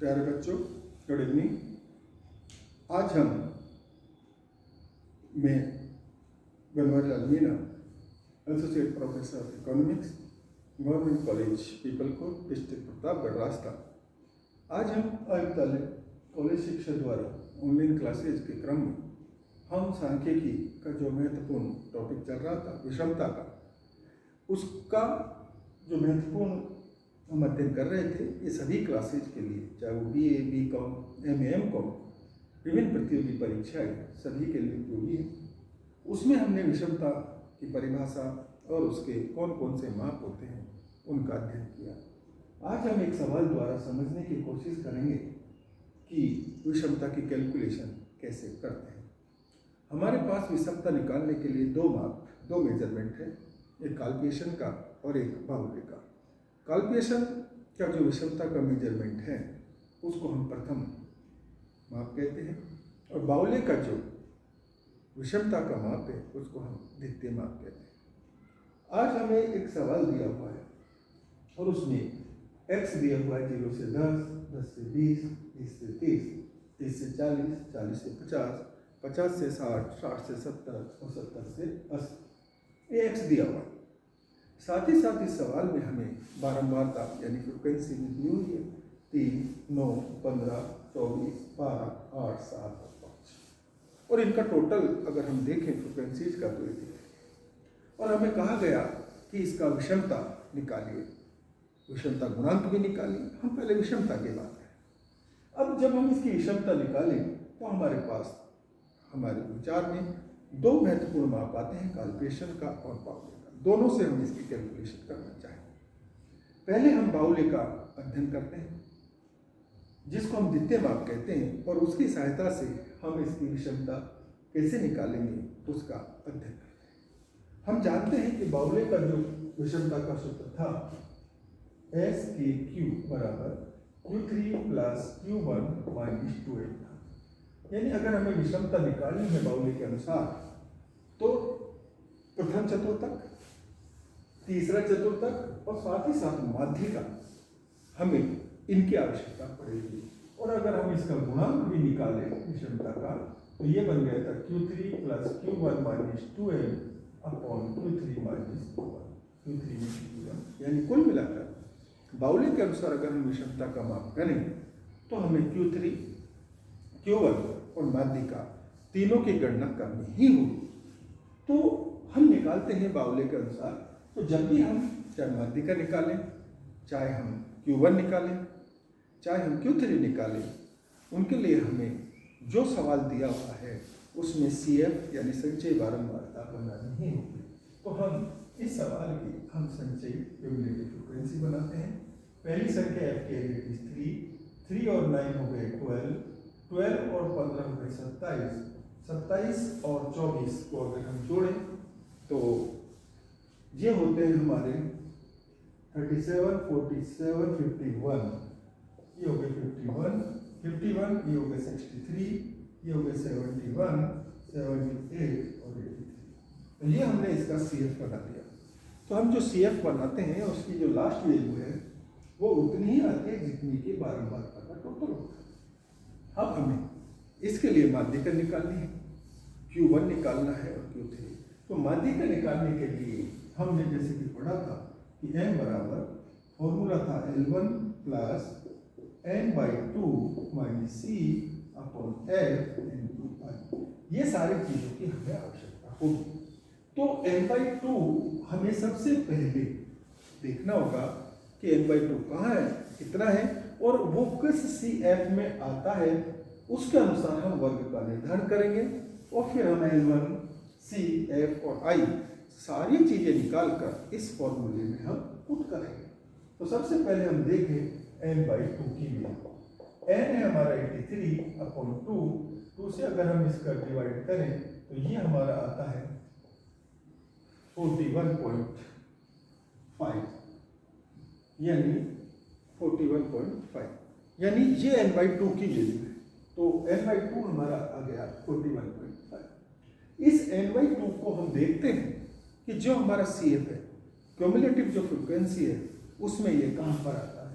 प्यारे बच्चों, good evening. आज मैं Banwarilal Meena, associate professor of economics, government college Pipalkot, district Pratapgarh, Rajasthan. आज हम आयुक्तालय कॉलेज शिक्षा द्वारा ऑनलाइन क्लासेज के क्रम में हम सांख्यिकी का जो महत्वपूर्ण टॉपिक चल रहा था, विषमता का, उसका जो महत्वपूर्ण हम अध्ययन कर रहे थे, ये सभी क्लासेज के लिए, चाहे वो BA, BCom, MA, MCom, विभिन्न प्रतियोगी परीक्षाएं सभी के लिए उपयोगी है। उसमें हमने विषमता की परिभाषा और उसके कौन कौन से माप होते हैं उनका अध्ययन किया। आज हम एक सवाल द्वारा समझने की कोशिश करेंगे कि विषमता की कैलकुलेशन कैसे करते हैं। हमारे पास विषमता निकालने के लिए दो मेजरमेंट है, एक काल्पिएशन का और एक बाउले का। काल्पिएशन का जो विषमता का मेजरमेंट है उसको हम प्रथम माप कहते हैं, और बाउले का जो विषमता का माप है उसको हम द्वितीय माप कहते हैं। आज हमें एक सवाल दिया हुआ है और उसमें x दिया हुआ है 0 से 10, 10 से 20, 20 से 30, 30 से 40, 40 से 50, 50 से 60, 60 से 70 और 70 से 80, ये x दिया हुआ है। साथ ही साथ इस सवाल में हमें बारंबारता यानी फ्रिक्वेंसी भी दी हुई है, 3, 9, 15, 24, 12, 8, 7 और 5, और इनका टोटल अगर हम देखें फ्रिक्वेंसीज का तो ये, और हमें कहा गया कि इसका विषमता निकालिए, विषमता गुणांक भी निकालिए। हम पहले विषमता की बात करें। अब जब हम इसकी विषमता निकालें तो हमारे पास हमारे विचार में दो महत्वपूर्ण माप आते हैं, काल्पिएशन का और बाउले का। दोनों से हम इसकी कैलकुलेशन करना चाहें। पहले हम बाउले का अध्ययन करते हैं, जिसको हम द्वितीय माप कहते हैं, और उसकी सहायता से हम इसकी विषमता कैसे निकालेंगे उसका अध्ययन करते हैं। हम जानते हैं कि बाउले का जो विषमता का सूत्र था SKQ बराबर Q3 plus Q1 minus 2N था। यानी अगर हमें विषमता निकालनी है बाउले के अनुसार तो प्रथम चतुर्थक, तीसरा चतुर्थक और साथ ही साथ माध्यिका, हमें इनकी आवश्यकता पड़ेगी। और अगर हम इसका गुणांक भी निकालें विषमता का तो ये बन गया था Q3 plus Q1 minus 2N upon Q3 minus Q1, Q3 में Q1। यानी कुल मिलाकर बाउले के अनुसार अगर हम विषमता का माप करें तो हमें Q3, Q1 और माध्यिका तीनों की गणना करनी ही होगी। तो हम निकालते हैं बाउले के अनुसार। तो जब भी हम चाहे माध्यिका निकालें, चाहे हम Q1 निकालें, चाहे हम Q3 निकालें, उनके लिए हमें जो सवाल दिया हुआ है उसमें CF यानी संचयी बारंबारता बनानी ही होगी। तो हम इस सवाल की हम संचयी क्यूमुलेटिव फ्रीक्वेंसी बनाते हैं। पहली संख्या F की वैल्यू 3 और 9 हो गए 12, 12 और 15 हो गए 27, 27 और 24 को अगर हम जोड़ें तो ये होते हैं हमारे 37, 47, 51, ये हो गए 51, 51, ये हो गए 63, ये हो गए 71, 78 और 83। तो ये हमने इसका CF बना दिया। तो हम जो CF बनाते हैं उसकी जो लास्ट वैल्यू है वो उतनी ही आती है जितनी की बारंबारता का टोटल होता है। अब हमें इसके लिए माध्यिका निकालनी है, Q1 निकालना है और Q3। तो माध्यिका निकालने के लिए हमने जैसे कि पढ़ा था कि m बराबर फॉर्मूला था L1 plus n/2 minus C upon F into I। ये सारी चीज़ों की हमें आवश्यकता होगी। तो n/2 हमें सबसे पहले देखना होगा कि n/2 कहाँ है, कितना है, और वो किस CF में आता है, उसके अनुसार हम वर्ग का निर्धारण करेंगे। और फिर हम L1, C, F और I सारी चीज़ें निकाल कर इस फॉर्मूले में हम पुट करेंगे। तो सबसे पहले हम देखें n/2 की वैल्यू। n है हमारा 83 अपॉन 2 से अगर हम इसका डिवाइड करें तो ये हमारा आता है 41.5, यानी 41.5, यानी ये n/2 की वैल्यू है। तो n/2 हमारा आ गया 41.5। इस n/2 को हम देखते हैं कि जो हमारा CF है, क्यूमुलेटिव जो फ्रीक्वेंसी है, उसमें ये कहाँ पर आता है।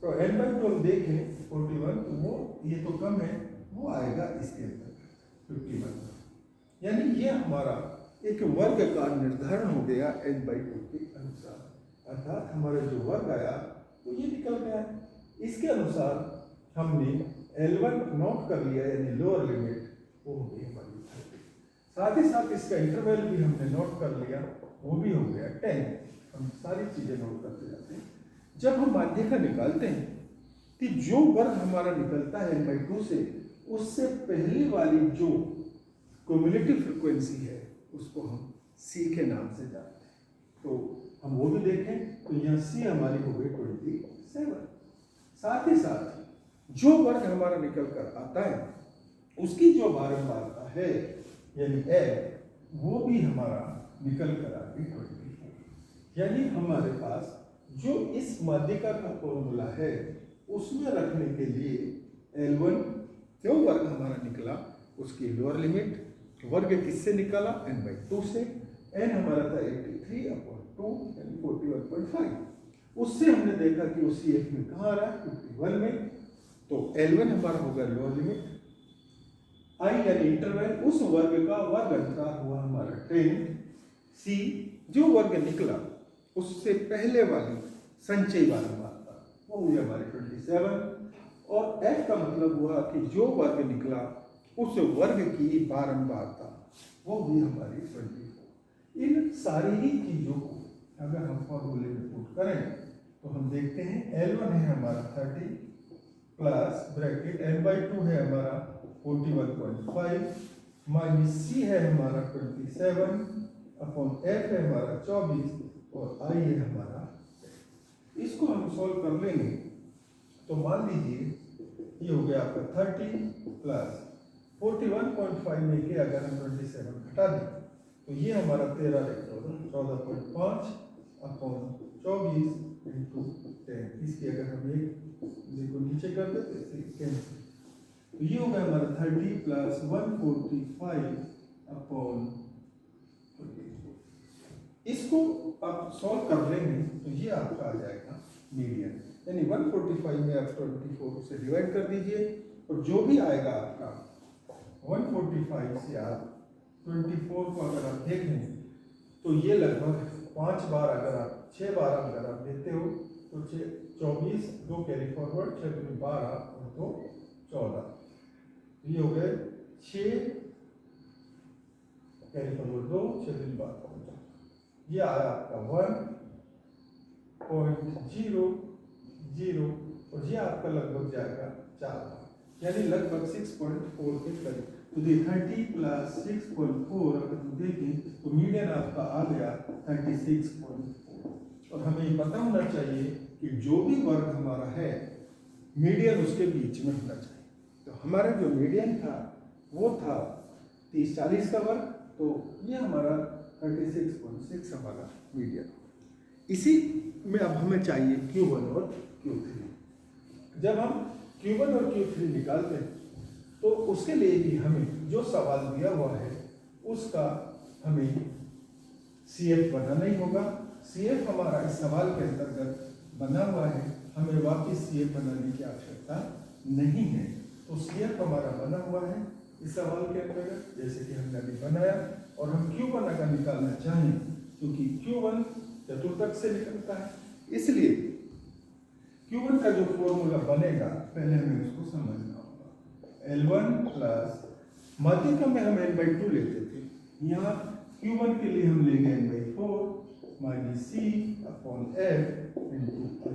तो n बाई 2 हम देखें 41, तो वो ये तो कम है, वो आएगा इसके अंदर 51। यानी ये हमारा एक वर्ग का निर्धारण हो गया n बाई 2 के अनुसार, अर्थात हमारा जो वर्ग आया वो ये निकल गया। इसके अनुसार हमने L1 नोट कर लिया, यानी लोअर लिमिट वो हो गई हमारी 30। साथ ही साथ इसका इंटरवल भी हमने नोट कर लिया, वो भी हो गया 10। हम सारी चीजें नोट करते जाते हैं। जब हम माध्यिका निकालते हैं कि जो वर्ग हमारा निकलता है n बाई 2 से, उससे पहले वाली जो क्युमुलेटिव फ्रीक्वेंसी है उसको हम C के नाम से जानते हैं। तो हम वो भी देखें, तो यहाँ C हमारी हो गई 27। साथ ही साथ जो वर्ग हमारा निकल कर आता है उसकी जो बारंबारता है यानी L, वो भी हमारा निकल कर आ गई 24। यानी हमारे पास जो इस माध्यिका का फॉर्मूला है उसमें रखने के लिए L1 जो वर्ग हमारा निकला उसकी लोअर लिमिट, वर्ग किससे निकाला n बाई 2 से, n हमारा था 83/2 यानी 41.5। उससे हमने देखा कि वो CF में कहाँ आ रहा है 51 में, तो L1 हमारा होगा लोअर लिमिट, I यानी इंटरवल, उस वर्ग का वर्ग अंतराल हुआ हमारा 10, C जो वर्ग निकला उससे पहले वाली संचयी बारंबारता वो हुई हमारी 27, और F का मतलब हुआ कि जो वर्ग निकला उस वर्ग की बारंबारता वो हुई हमारी 24। इन सारी ही चीजों को अगर हम फॉर्मूले में पुट करें तो हम देखते हैं L1 है हमारा 30 प्लस ब्रैकेट n बाई 2 है हमारा 41.5 माइनस C है हमारा 27 अपॉन F है हमारा 24 और I है हमारा। इसको हम सॉल्व कर लेंगे तो मान लीजिए ये हो गया आपका 30 प्लस 41.5 में के अगर हम 27 घटा दें तो ये हमारा 14.5 अपॉन 24 इंटू 10। इसकी अगर हम एक को नीचे कर दे तो इससे कैंसिल, तो ये होगा हमारा 30 प्लस 145 अपॉन 24। इसको आप सॉल्व कर लेंगे तो ये आपका आ जाएगा मीडियन, यानी 145 में आप 24 से डिवाइड कर दीजिए और जो भी आएगा आपका 145 से आप 24 को अगर आप देखें तो ये लगभग 5 बार, अगर आप 6 बार अगर आप देते हो तो 24, 2 कैरी फॉरवर्ड, 6 दूनी 12 और 2 14, ये हो गए 6 कैरी फॉरवर्ड 2, 6 दूनी 12, ये आया आपका 1.00 और ये आपका लगभग जाएगा 4 बार, यानी लगभग 6.4 के करीब। तो 30 प्लस 6.4 अगर हम देखें तो मीडियन आपका आ गया 36.4। और हमें पता होना चाहिए कि जो भी वर्ग हमारा है मीडियन उसके बीच में होना चाहिए। तो हमारा जो मीडियन था वो था 30-40 का वर्ग, तो ये हमारा 36.6 हमारा मीडियन। इसी में अब हमें चाहिए Q1 और Q3। जब हम Q1 और Q3 निकालते हैं तो उसके लिए भी हमें जो सवाल दिया हुआ है उसका हमें CF बनाना ही होगा। CF हमारा इस सवाल के अंतर्गत बना हुआ है, हमें वापस CF बनाने की आवश्यकता नहीं है। तो CF हमारा बना हुआ है इस सवाल के अंतर्गत, जैसे कि हमने अभी बनाया। और हम Q1 अगर निकालना चाहें, क्योंकि Q1 चतुर्थक से निकलता है, इसलिए Q1 का जो फॉर्मूला बनेगा पहले हमें उसको समझना होगा। L1 प्लस माध्यिका में हम n बाई 2 लेते थे, यहाँ Q1 के लिए हम लेंगे n by 4 minus C upon F into I।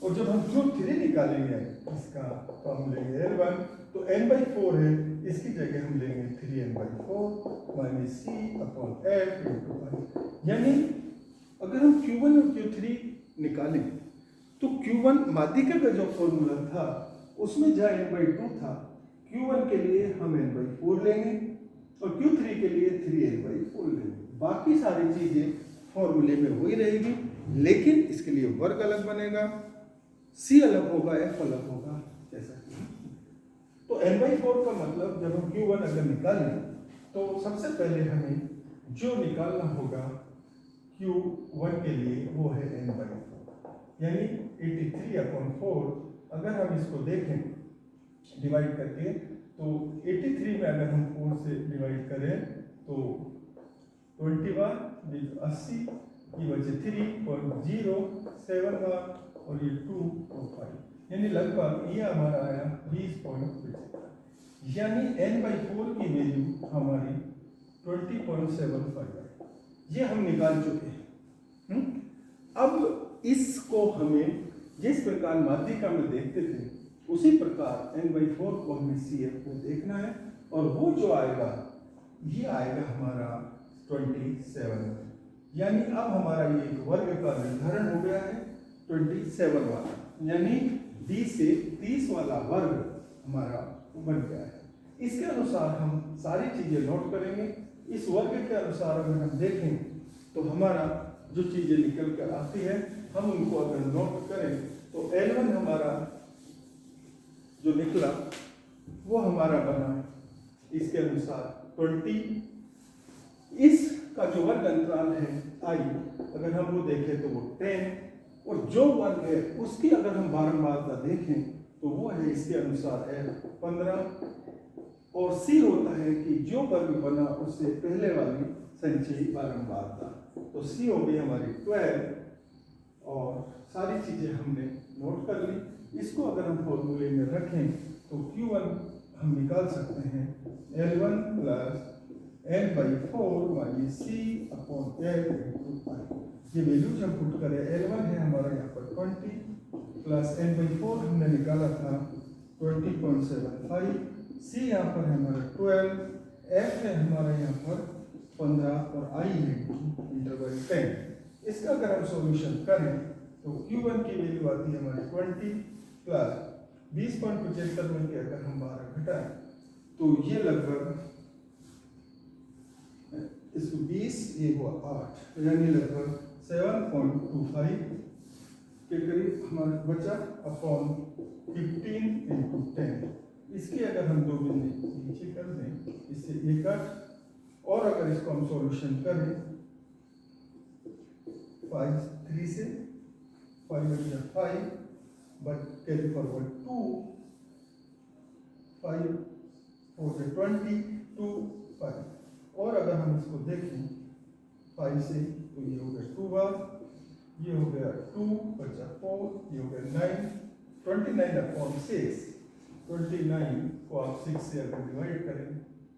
और जब हम Q3 निकालेंगे इसका तो हम लेंगे L1, तो n बाई 4 है, इसकी जगह हम लेंगे 3n by 4 minus C upon F into I। यानी अगर हम Q1 और Q3 निकालें तो Q1 माध्यिका का जो फॉर्मूला था उसमें जहाँ n बाई 2 था, Q1 के लिए हम n बाई 4 लेंगे और Q3 के लिए 3n बाई 4 लेंगे। बाकी सारी चीजें फॉर्मूले में वही रहेगी, लेकिन इसके लिए वर्ग अलग बनेगा, C अलग होगा, F अलग होगा, जैसा कि तो n बाई 4 का मतलब जब हम Q1 अगर निकालें तो सबसे पहले हमें जो निकालना होगा Q1 के लिए वो है n बाई 4, यानी 83/4 अगर हम इसको देखें डिवाइड करके, तो 83 में अगर हम 4 से डिवाइड करें तो 21 80 की वजह 3.07 और ये 2.5, यानी लगभग ये हमारा आया 20.5, यानी n/4 की वैल्यू हमारी 20.75 है। ये हम निकाल चुके हैं। अब इसको हमें जिस प्रकार माध्यिका में देखते थे उसी प्रकार n/4 को हमें CF को देखना है, और वो जो आएगा ये आएगा हमारा 27, यानी अब हमारा ये एक वर्ग का निर्धारण हो गया है 27 वाला, यानी 20 से 30 वाला वर्ग हमारा बन गया है। इसके अनुसार हम सारी चीजें नोट करेंगे। इस वर्ग के अनुसार अगर हम देखें तो हमारा जो चीजें निकल कर आती है हम उनको अगर नोट करें तो L1 हमारा जो निकला वो हमारा बना इसके अनुसार 20। इसका जो वर्ग अंतराल है I, अगर हम वो देखें तो वो 10, और जो वर्ग है उसकी अगर हम बारंबारता देखें तो वो है इसके अनुसार F15, और C होता है कि जो वर्ग बना उससे पहले वाली संचयी बारंबारता, तो C हो गई हमारी 12, और सारी चीजें हमने नोट कर ली। इसको अगर हम फॉर्मूले में रखें तो Q1 हम निकाल सकते हैं L1 plus n/4 minus C/L × I। ये वैल्यू जब पुट करें, L1 है हमारा यहाँ पर 20 प्लस n/4 हमने निकाला था 20.75, C यहाँ पर है हमारा 12, F है हमारा यहाँ पर 15 और I है इंटरवल 10। इसका अगर हम सॉल्यूशन करें तो Q1 की वैल्यू आती है हमारी 20 प्लस 20.75 में के अगर हम 12 घटाएं तो ये लगभग इसको 20 ये हुआ 8, यानी लगभग 7.25 के करीब हमारा बचा अपॉन 15 × 10। इसके अगर हम दो बिंदु नीचे कर दें, इससे 1 और अगर इसको हम सॉल्यूशन करें 3 से 5 बट कैरी फॉरवर्ड 2 5 4 से 20 2 5, और अगर हम इसको देखें 5 से तो ये हो गया 2 बार, ये हो गया 2 बचा 4, ये हो गया 9, 29/6। 29 को आप 6 से अगर डिवाइड करें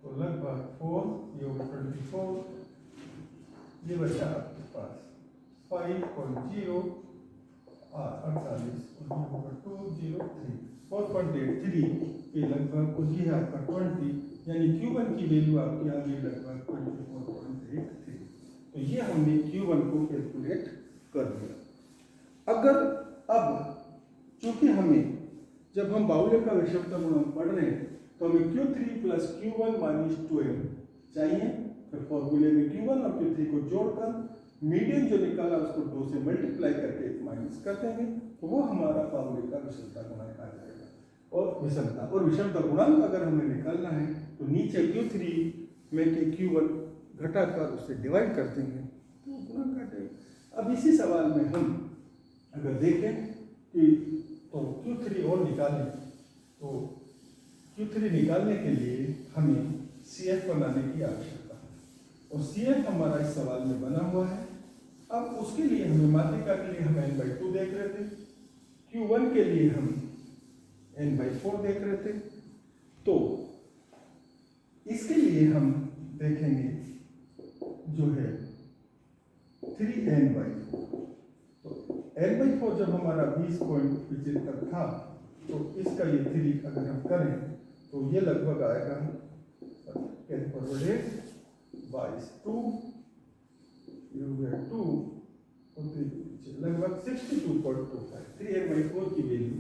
तो लगभग 4, ये हो गया 24, ये बचा आपके पास 5.0 48, और ये होगा 203 4.83 के लगभग, और ये है आपका 20, यानी Q1 की वैल्यू आपकी आ गई लगभग 24.83। तो ये हमने Q1 को कैलकुलेट कर दिया। अगर अब चूंकि हमें जब हम बाहुल्य का विषमता गुणांक पढ़ रहे हैं तो हमें Q3 प्लस Q1 माइनस 12 चाहिए, फिर फॉर्मूले में Q1 और Q3 को जोड़कर मीडियन जो निकाला उसको 2 से मल्टीप्लाई करके माइनस कर देंगे, तो वो हमारा बाहुल्य का विषमता गुणांक आ जाएगा। और विषमता गुणांक अगर हमें निकालना है तो नीचे Q3 में के Q1 घटाकर उससे डिवाइड कर देंगे तो गुणांक आ जाएगा। अब इसी सवाल में हम अगर देखें कि तो Q3 और निकालें, तो Q3 निकालने के लिए हमें CF बनाने की आवश्यकता है, और CF हमारा इस सवाल में बना हुआ है। अब उसके लिए हमें माध्यिका के लिए हम n/2 देख रहे थे, Q1 के लिए हम n/4 देख रहे थे, तो इसके लिए हम देखेंगे जो है 3n/4। तो n/4 जब हमारा 20.75 था तो इसका ये 3 अगर हम करें तो ये लगभग आएगा 2 लगभग 62.25 3n/4 की वैल्यू।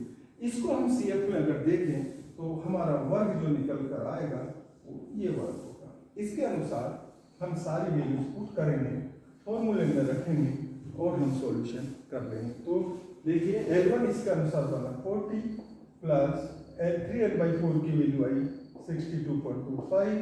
इसको हम CF में अगर देखें तो हमारा वर्ग जो निकल कर आएगा वो ये वर्ग होगा। इसके अनुसार हम सारी वैल्यूज पुट करेंगे, फॉर्मूले में रखेंगे और हम सॉल्यूशन कर लेंगे। तो देखिए L1 इसके अनुसार बना 40 प्लस 3n/4 की वैल्यू आई 62.25,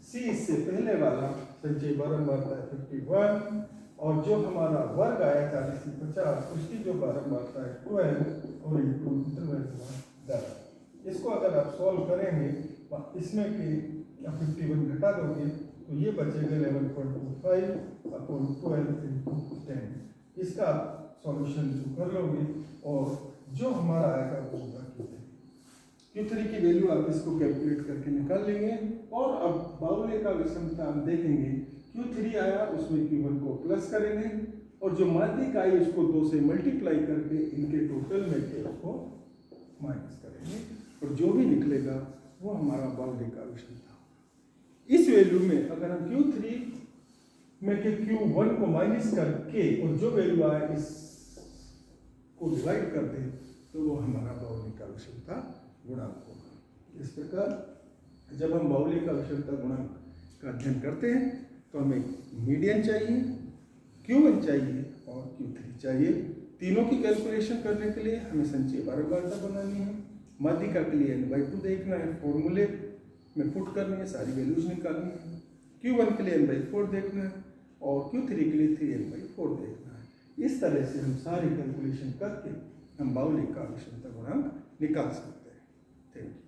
C इससे पहले वाला संचय बारंबारता 51, और जो हमारा वर्ग आया 40 से 50, उसकी जो बारंबारता है 12 और इंटू इंटरवल हुआ 10। इसको अगर आप सॉल्व करेंगे इसमें कि 51 घटा दोगे तो ये बचेगा 11.25 अपॉन 12 इंटू 10। इसका आप सॉल्यूशन जो कर लोगे और जो हमारा आएगा वो होगा Q3 की वैल्यू आप इसको कैलकुलेट करके निकाल लेंगे। और अब बाउले का विषमता हम देखेंगे, Q3 आया उसमें Q1 को प्लस करेंगे और जो माध्यिक आई उसको 2 से मल्टीप्लाई करके इनके टोटल में के उसको माइनस करेंगे और जो भी निकलेगा वो हमारा बाउले का विषमता। इस वैल्यू में अगर हम Q3 में के Q1 को माइनस करके और जो वैल्यू आए इसको डिवाइड कर दें तो वो हमारा बाउले का विषमता गुणांक होगा। इस प्रकार जब हम बाउले का विषमता गुणांक का अध्ययन करते हैं तो हमें मीडियन चाहिए, Q1 चाहिए और Q3 चाहिए। तीनों की कैलकुलेशन करने के लिए हमें संचयी बारंबारता बनानी है, माध्यिका के लिए n/2 देखना है, फॉर्मूले में पुट करनी है, सारी वैल्यूज निकालनी है। Q1 के लिए n/4 देखना है और Q3 के लिए 3n/4 देखना है। इस तरह से हम सारी कैलकुलेशन करके हम बाउले का विषमता गुणांक निकाल सकते हैं। Thank you.